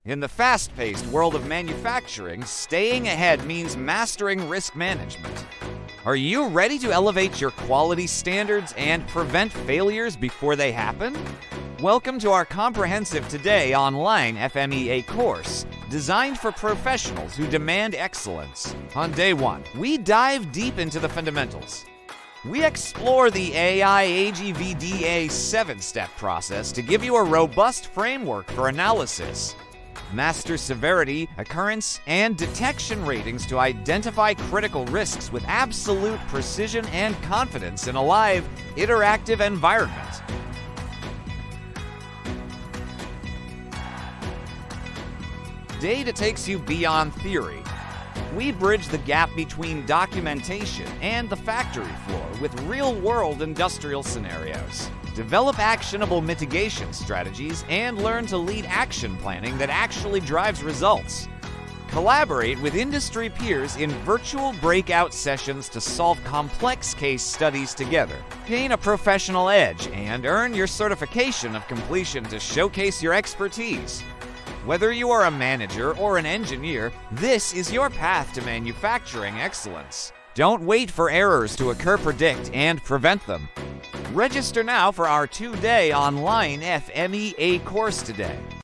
In the fast-paced world of manufacturing, staying ahead means mastering risk management. Are you ready to elevate your quality standards and prevent failures before they happen? Welcome to our comprehensive Today online FMEA course, designed for professionals who demand excellence. On day one, we dive deep into the fundamentals. We explore the AIAGVDA 7-step process to give you a robust framework for analysis. Master severity, occurrence, and detection ratings to identify critical risks with absolute precision and confidence in a live, interactive environment. Data takes you beyond theory. We bridge the gap between documentation and the factory floor with real-world industrial scenarios. Develop actionable mitigation strategies and learn to lead action planning that actually drives results. Collaborate with industry peers in virtual breakout sessions to solve complex case studies together. Gain a professional edge and earn your certification of completion to showcase your expertise. Whether you are a manager or an engineer, this is your path to manufacturing excellence. Don't wait for errors to occur, predict, and prevent them. Register now for our 2-day online FMEA course today.